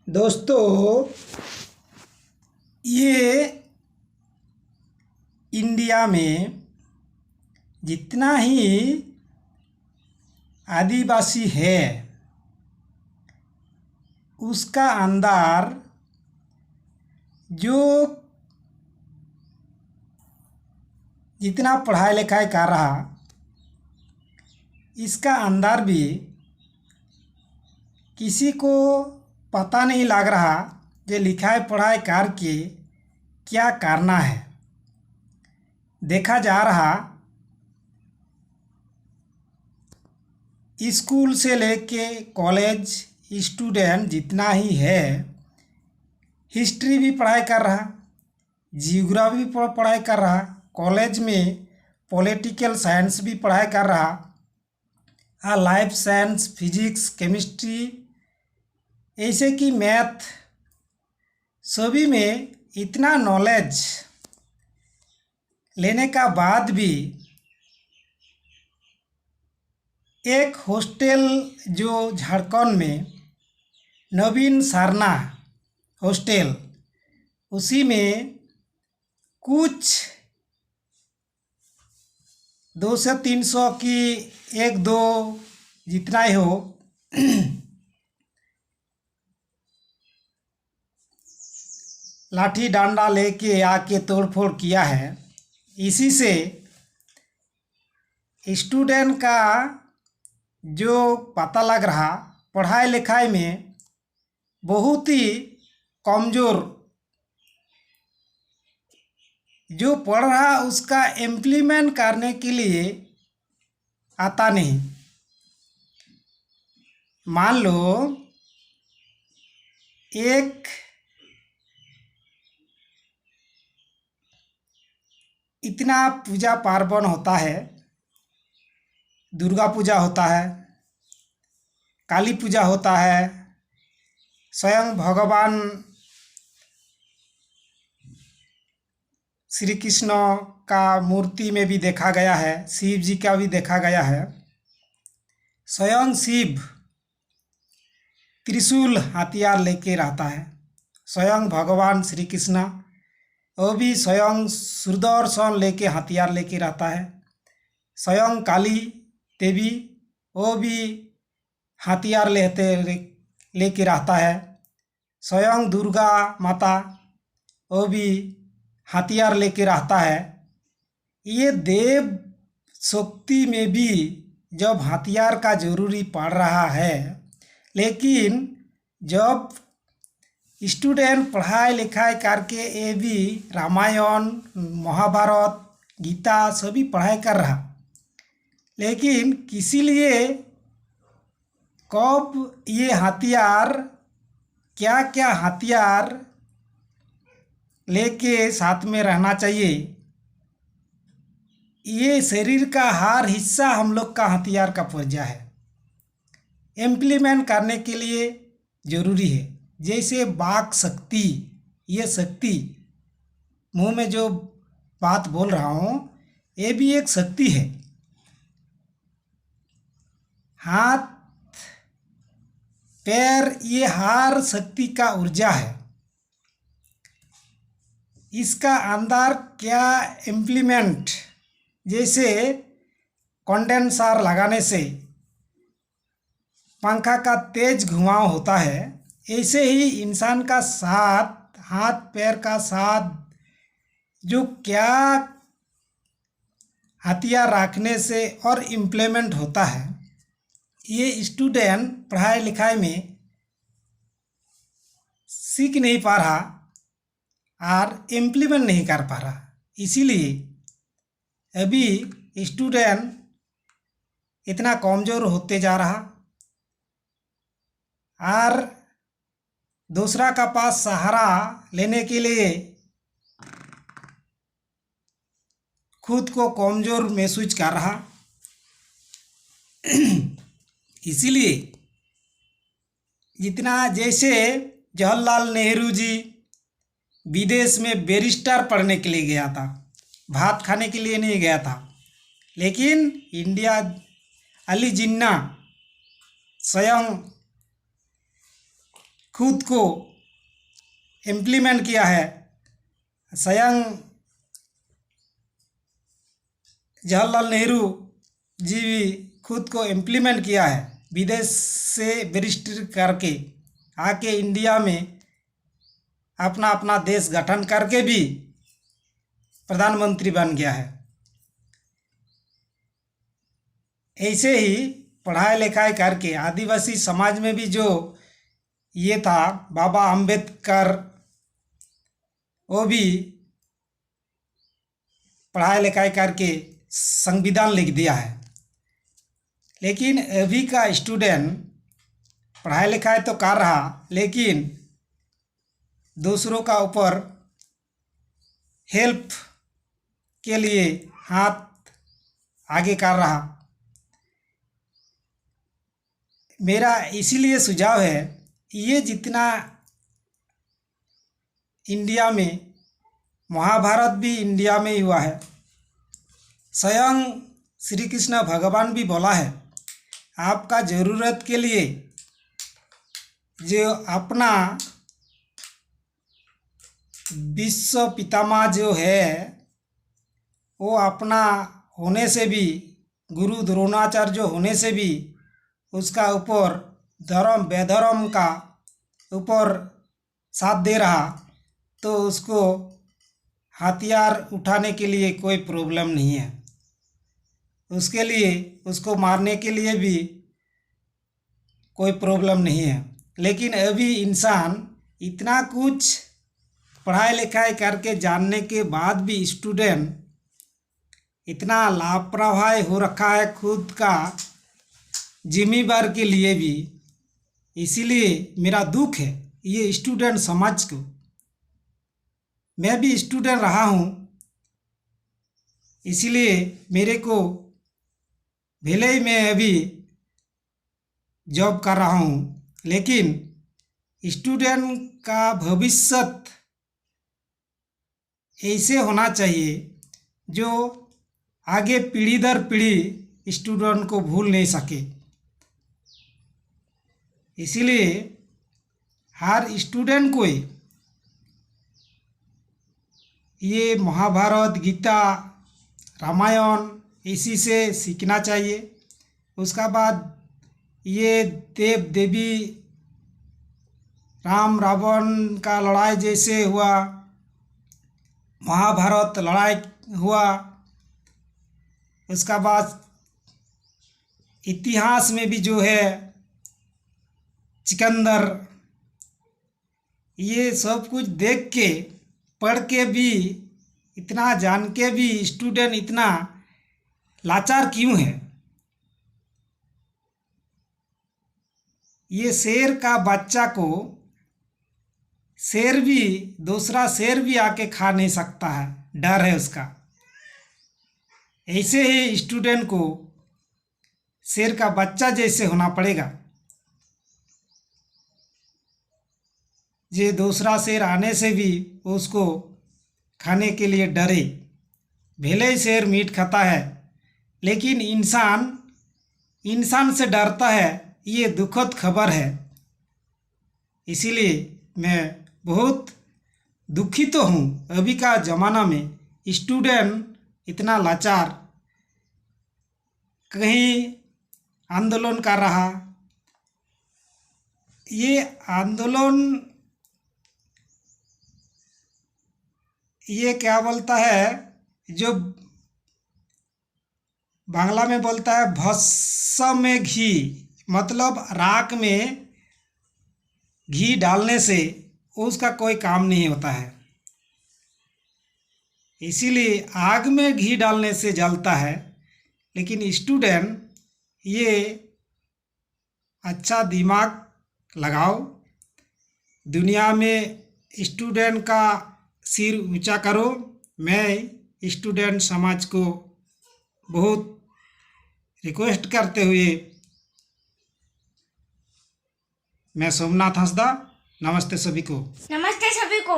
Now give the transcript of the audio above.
दोस्तों, ये इंडिया में जितना ही आदिवासी है उसका अंदर जो जितना पढ़ाई लिखाई कर रहा इसका अंदर भी किसी को पता नहीं लग रहा कि लिखाई पढ़ाई करके क्या करना है। देखा जा रहा स्कूल से लेके कॉलेज स्टूडेंट जितना ही है हिस्ट्री भी पढ़ाई कर रहा, जियोग्राफी भी पढ़ाई कर रहा, कॉलेज में पॉलिटिकल साइंस भी पढ़ाई कर रहा, लाइफ साइंस, फिजिक्स, केमिस्ट्री, ऐसे कि मैथ, सभी में इतना नॉलेज लेने का बाद भी एक हॉस्टल जो झारखंड में नवीन सरना हॉस्टल, उसी में कुछ 200-300 की एक दो जितना ही हो लाठी डंडा लेके आके तोड़फोड़ किया है। इसी से स्टूडेंट का जो पता लग रहा पढ़ाई लिखाई में बहुत ही कमज़ोर, जो पढ़ रहा उसका इम्प्लीमेंट करने के लिए आता नहीं। मान लो एक इतना पूजा पार्वण होता है, दुर्गा पूजा होता है, काली पूजा होता है, स्वयं भगवान श्री कृष्ण का मूर्ति में भी देखा गया है, शिव जी का भी देखा गया है। स्वयं शिव त्रिशूल हथियार लेके रहता है, स्वयं भगवान श्री कृष्ण वो भी स्वयं सुदर्शन लेके हथियार लेके रहता है, स्वयं काली देवी वो भी हथियार लेके रहता है, स्वयं दुर्गा माता वो भी हथियार लेके रहता है। ये देव शक्ति में भी जब हथियार का जरूरी पड़ रहा है, लेकिन जब स्टूडेंट पढ़ाई लिखाई करके ये भी रामायण, महाभारत, गीता सभी पढ़ाई कर रहा, लेकिन किसी लिए कब ये हथियार क्या क्या हथियार लेके साथ में रहना चाहिए, ये शरीर का हर हिस्सा हम लोग का हथियार का पर्चा है, इम्प्लीमेंट करने के लिए ज़रूरी है। जैसे वाक शक्ति, ये शक्ति मुंह में जो बात बोल रहा हूँ ये भी एक शक्ति है। हाथ पैर ये हर शक्ति का ऊर्जा है। इसका अंदर क्या इम्प्लीमेंट, जैसे कंडेंसर लगाने से पंखा का तेज घुमाव होता है, ऐसे ही इंसान का साथ, हाथ पैर का साथ जो क्या हथियार रखने से और इम्प्लीमेंट होता है, ये स्टूडेंट पढ़ाई लिखाई में सीख नहीं पा रहा और इम्प्लीमेंट नहीं कर पा रहा। इसीलिए अभी स्टूडेंट इतना कमज़ोर होते जा रहा और दूसरा का पास सहारा लेने के लिए खुद को कमज़ोर महसूस कर रहा। इसीलिए जितना, जैसे जवाहरलाल नेहरू जी विदेश में बैरिस्टर पढ़ने के लिए गया था, भात खाने के लिए नहीं गया था, लेकिन इंडिया अली जिन्ना स्वयं खुद को इम्प्लीमेंट किया है। स्वयं जवाहरलाल नेहरू जी भी खुद को इम्प्लीमेंट किया है, विदेश से बैरिस्टर करके आके इंडिया में अपना अपना देश गठन करके भी प्रधानमंत्री बन गया है। ऐसे ही पढ़ाई लिखाई करके आदिवासी समाज में भी जो ये था, बाबा अंबेडकर, वो भी पढ़ाई लिखाई करके संविधान लिख दिया है। लेकिन अभी का स्टूडेंट पढ़ाई लिखाई तो कर रहा, लेकिन दूसरों का ऊपर हेल्प के लिए हाथ आगे कर रहा। मेरा इसीलिए सुझाव है, ये जितना इंडिया में, महाभारत भी इंडिया में हुआ है। स्वयं श्री कृष्ण भगवान भी बोला है, आपका ज़रूरत के लिए जो अपना विश्व पितामह जो है, वो अपना होने से भी, गुरु द्रोणाचार्य होने से भी उसका ऊपर धर्म बेधर्म का ऊपर साथ दे रहा, तो उसको हथियार उठाने के लिए कोई प्रॉब्लम नहीं है। उसके लिए, उसको मारने के लिए भी कोई प्रॉब्लम नहीं है। लेकिन अभी इंसान इतना कुछ पढ़ाई लिखाई करके जानने के बाद भी स्टूडेंट इतना लापरवाह हो रखा है खुद का जिम्मेदार के लिए भी। इसीलिए मेरा दुख है ये स्टूडेंट समाज को। मैं भी स्टूडेंट रहा हूँ, इसीलिए मेरे को भले ही मैं अभी जॉब कर रहा हूँ, लेकिन स्टूडेंट का भविष्य ऐसे होना चाहिए जो आगे पीढ़ी दर पीढ़ी स्टूडेंट को भूल नहीं सके। इसीलिए हर स्टूडेंट को ये महाभारत, गीता, रामायण इसी से सीखना चाहिए। उसका बाद ये देव देवी, राम रावण का लड़ाई जैसे हुआ, महाभारत लड़ाई हुआ, उसका बाद इतिहास में भी जो है सिकंदर, ये सब कुछ देख के पढ़ के भी, इतना जान के भी स्टूडेंट इतना लाचार क्यों है? ये शेर का बच्चा को शेर भी, दूसरा शेर भी आके खा नहीं सकता है, डर है उसका। ऐसे ही स्टूडेंट को शेर का बच्चा जैसे होना पड़ेगा। ये दूसरा शेर आने से भी उसको खाने के लिए डरे। भले ही शेर मीट खाता है, लेकिन इंसान से डरता है, ये दुखद खबर है। इसीलिए मैं बहुत दुखित तो हूँ, अभी का ज़माना में स्टूडेंट इतना लाचार, कहीं आंदोलन कर रहा। ये आंदोलन, ये क्या बोलता है, जो बांग्ला में बोलता है भस्म में घी, मतलब राख में घी डालने से उसका कोई काम नहीं होता है। इसीलिए आग में घी डालने से जलता है। लेकिन स्टूडेंट ये अच्छा दिमाग लगाओ, दुनिया में स्टूडेंट का सिर ऊंचा करो। मैं स्टूडेंट समाज को बहुत रिक्वेस्ट करते हुए मैं सोमनाथ हंसदा, नमस्ते सभी को। नमस्ते सभी को।